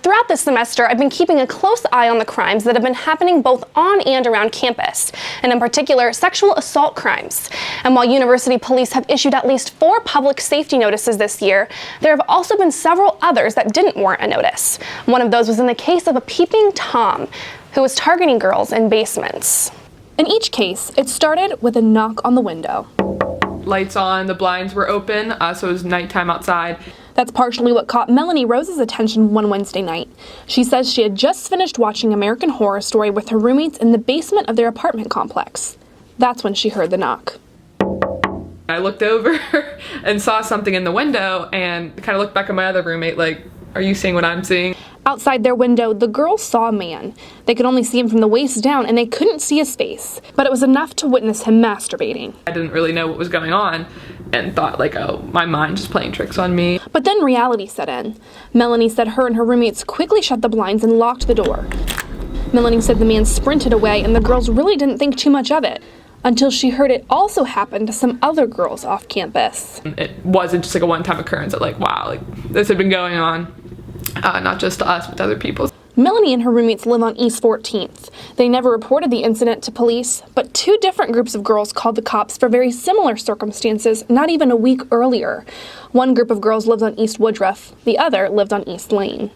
Throughout this semester, I've been keeping a close eye on the crimes that have been happening both on and around campus, and in particular, sexual assault crimes. And while university police have issued at least 4 public safety notices this year, there have also been several others that didn't warrant a notice. One of those was in the case of a peeping Tom, who was targeting girls in basements. In each case, it started with a knock on the window. Lights on, the blinds were open, so it was nighttime outside. That's partially what caught Melanie Rose's attention one Wednesday night. She says she had just finished watching American Horror Story with her roommates in the basement of their apartment complex. That's when she heard the knock. I looked over and saw something in the window and kind of looked back at my other roommate like, are you seeing what I'm seeing? Outside their window, the girls saw a man. They could only see him from the waist down and they couldn't see his face, but it was enough to witness him masturbating. I didn't really know what was going on and thought like, oh, my mind's just playing tricks on me. But then reality set in. Melanie said her and her roommates quickly shut the blinds and locked the door. Melanie said the man sprinted away and the girls really didn't think too much of it, until she heard it also happened to some other girls off campus. It wasn't just like a one-time occurrence that like, wow, like this had been going on, not just to us, but to other people. Melanie and her roommates live on East 14th. They never reported the incident to police, but 2 different groups of girls called the cops for very similar circumstances not even a week earlier. One group of girls lived on East Woodruff, the other lived on East Lane.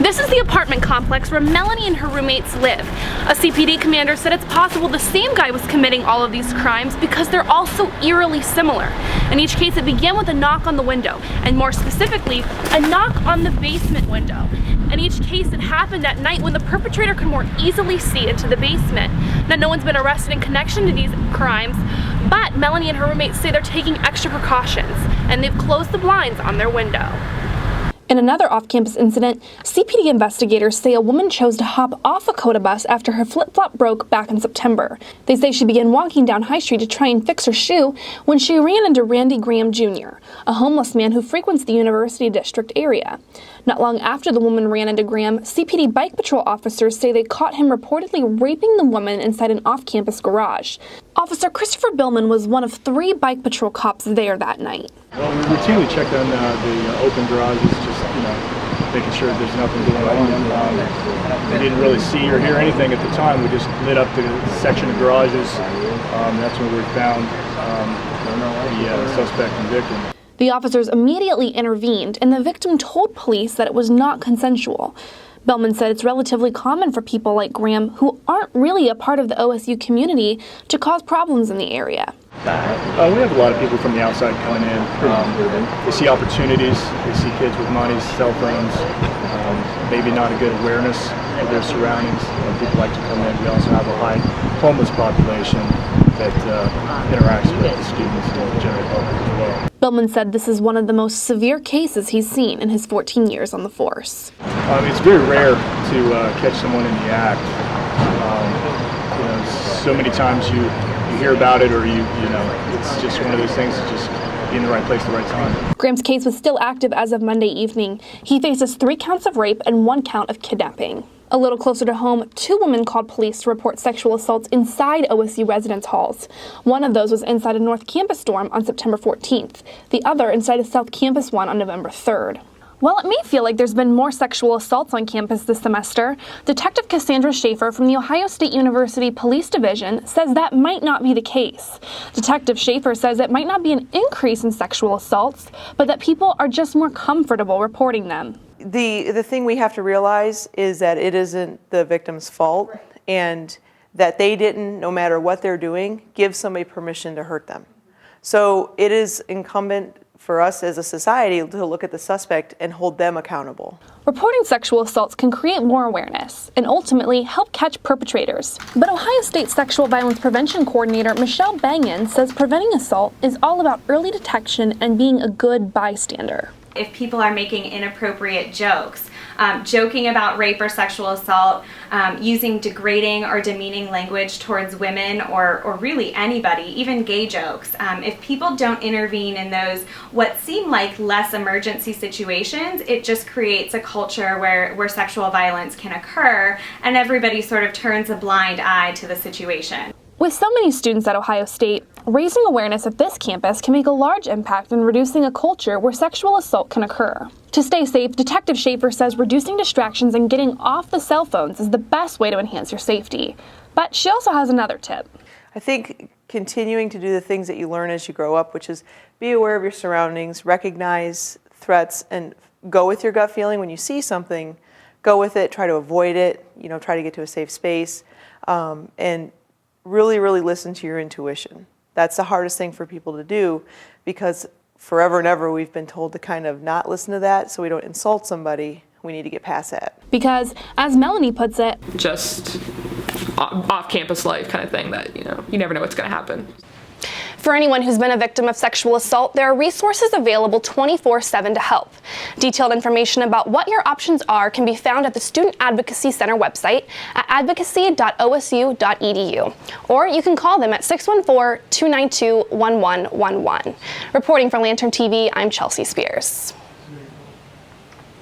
This is the apartment complex where Melanie and her roommates live. A CPD commander said it's possible the same guy was committing all of these crimes because they're all so eerily similar. In each case, it began with a knock on the window, and more specifically, a knock on the basement window. In each case, it happened at night when the perpetrator could more easily see into the basement. Now, no one's been arrested in connection to these crimes, but Melanie and her roommates say they're taking extra precautions, and they've closed the blinds on their window. In another off-campus incident, CPD investigators say a woman chose to hop off a COTA bus after her flip-flop broke back in September. They say she began walking down High Street to try and fix her shoe when she ran into Randy Graham Jr., a homeless man who frequents the University District area. Not long after the woman ran into Graham, CPD Bike Patrol officers say they caught him reportedly raping the woman inside an off-campus garage. Officer Christopher Billman was one of 3 Bike Patrol cops there that night. Well, we routinely check on the open garages, just making sure there's nothing going on. We didn't really see or hear anything at the time. We just lit up the section of garages. That's when we found the suspect and victim. The officers immediately intervened, and the victim told police that it was not consensual. Bellman said it's relatively common for people like Graham, who aren't really a part of the OSU community, to cause problems in the area. We have a lot of people from the outside coming in. They see opportunities, they see kids with money, cell phones, maybe not a good awareness of their surroundings. People like to come in. We also have a high homeless population that interacts with the students and the general public as well. Billman said this is one of the most severe cases he's seen in his 14 years on the force. It's very rare to catch someone in the act. So many times you hear about it, or it's just one of those things that just be in the right place at the right time. Graham's case was still active as of Monday evening. He faces 3 counts of rape and 1 count of kidnapping. A little closer to home, 2 women called police to report sexual assaults inside OSU residence halls. One of those was inside a North Campus dorm on September 14th, the other inside a South Campus one on November 3rd. While it may feel like there's been more sexual assaults on campus this semester, Detective Cassandra Schaefer from the Ohio State University Police Division says that might not be the case. Detective Schaefer says it might not be an increase in sexual assaults, but that people are just more comfortable reporting them. The thing we have to realize is that it isn't the victim's fault, and that they didn't, no matter what they're doing, give somebody permission to hurt them. So it is incumbent for us as a society to look at the suspect and hold them accountable. Reporting sexual assaults can create more awareness and ultimately help catch perpetrators. But Ohio State Sexual Violence Prevention Coordinator Michelle Bangin says preventing assault is all about early detection and being a good bystander. If people are making inappropriate jokes, joking about rape or sexual assault, using degrading or demeaning language towards women or really anybody, even gay jokes, if people don't intervene in those what seem like less emergency situations, it just creates a culture where sexual violence can occur and everybody sort of turns a blind eye to the situation. With so many students at Ohio State, Raising awareness at this campus can make a large impact in reducing a culture where sexual assault can occur. To stay safe, Detective Schaefer says reducing distractions and getting off the cell phones is the best way to enhance your safety. But she also has another tip. I think continuing to do the things that you learn as you grow up, which is be aware of your surroundings, recognize threats, and go with your gut feeling when you see something. Go with it, try to avoid it, try to get to a safe space, and really, really listen to your intuition. That's the hardest thing for people to do because forever and ever we've been told to kind of not listen to that so we don't insult somebody. We need to get past that. Because, as Melanie puts it, just off-campus life kind of thing that, you never know what's going to happen. For anyone who's been a victim of sexual assault, there are resources available 24/7 to help. Detailed information about what your options are can be found at the Student Advocacy Center website at advocacy.osu.edu, or you can call them at 614-292-1111. Reporting for Lantern TV, I'm Chelsea Spears.